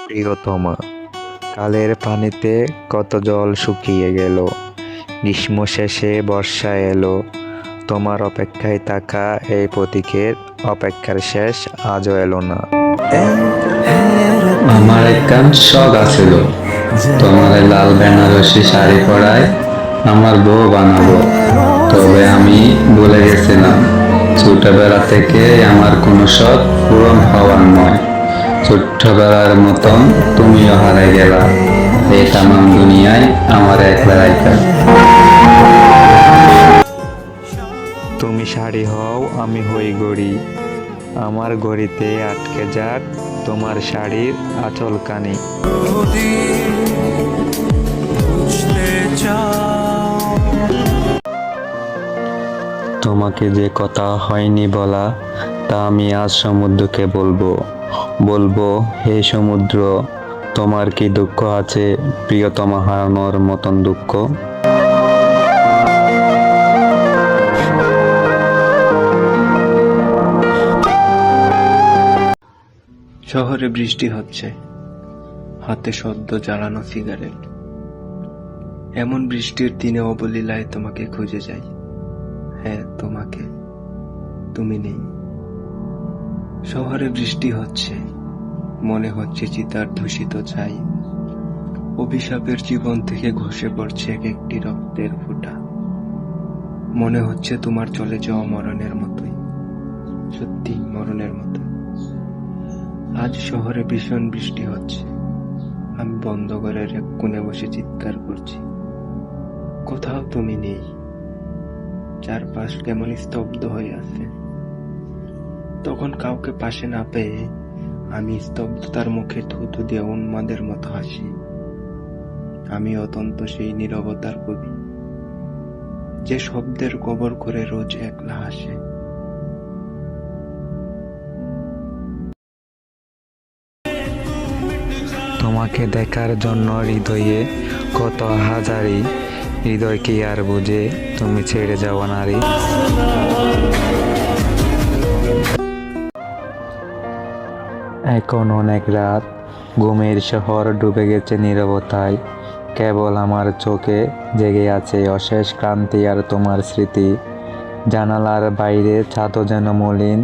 প্রিয়তমা, কালের পানিতে কত জল শুকিয়ে গেল, গ্রীষ্ম শেষে বর্ষা এলো, তোমার অপেক্ষায় থাকা এই প্রতীকের অপেক্ষার শেষ আজও এলো না। আমার একখান শখ আছিল, তোমার লাল বেনারসি শাড়ি পরায় আমার বউ বানাবো। তবে আমি ভুলে গেছিলাম, ছোটবেলা থেকে আমার কোনো শখ পূরণ হওয়ার নয়। ছোট্টবেলার মতন তুমিও হারাই গেলা এই তামাম দুনিয়ায় আমার একলা রাইখা। তুমি শাড়ি হও, আমি হই ঘড়ি, আমার ঘড়িতে আটকে যাক তোমার শাড়ির আঁচলখানি। তোমাকে যে কথা হয়নি বলা, তা আমি আজ সমুদ্রকে বলবো। বলবো, হে সমুদ্র, তোমার কি দুঃখ আছে প্রিয়তমা হারানোর মতন দুঃখ? শহরে বৃষ্টি হচ্ছে, হাতে সদ্য জ্বালানো সিগারেট। এমন বৃষ্টির দিনে অবলীলায় তোমাকে খুঁজে যাই। হ্যাঁ, তোমাকে, তুমি নেই। শহরে বৃষ্টি হচ্ছে, মনে হচ্ছে চিতার দূষিত ছাই। অভিশাপের জীবন থেকে ঘষে পড়ছে এক একটি রক্তের ফোঁটা। মনে হচ্ছে তোমার চলে যাওয়া মরণের মতোই, সত্যি মরণের মতো। আজ শহরে ভীষণ বৃষ্টি হচ্ছে, আমি বন্ধ ঘরের এক কোণে বসে চিৎকার করছি। কোথাও তুমি নেই, চারপাশ কেমন স্তব্ধ হয়ে আছে। তখন কাউকে পাশে না পেয়ে আমি স্তব্ধতার মুখে থুথু দিয়ে উন্মাদের মতো হাসি। আমি অত্যন্ত সেই নীরবতার কবি, যে শব্দের কবর করে রোজ একলা হাসে। তোমাকে দেখার জন্য হৃদয়ে কত হাজারি, হৃদয় কি আর বুঝে তুমি ছেড়ে যাওয়া নারী। এখন অনেক রাত, ঘুমের শহর ডুবে গেছে নীরবতায়, কেবল আমার চোখে জেগে আছে অশেষ ক্লান্তি আর তোমার স্মৃতি। জানালার বাইরে ছাদও যেন মলিন,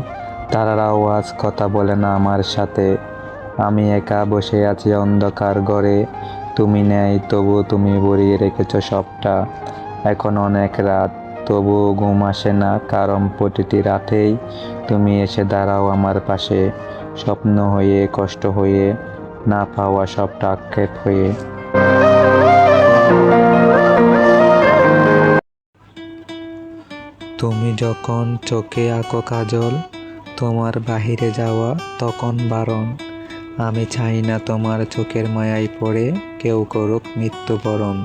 তারারাও আজ কথা বলে না আমার সাথে। আমি একা বসে আছি অন্ধকার ঘরে, তুমি নেই তবু তুমি ভরিয়ে রেখেছ সবটা। এখন অনেক রাত, তবুও ঘুম আসে না, কারণ প্রতিটি রাতেই তুমি এসে দাঁড়াও আমার পাশে, স্বপ্ন হয়ে, কষ্ট হয়ে, না পাওয়া সবটা আক্ষেপ হয়ে। তুমি যখন চোখে আঁকো কাজল, তোমার বাহিরে যাওয়া তখন বারণ। আমি চাই না তোমার চোখের মায়ায় পড়ে কেউ করুক মৃত্যুবরণ।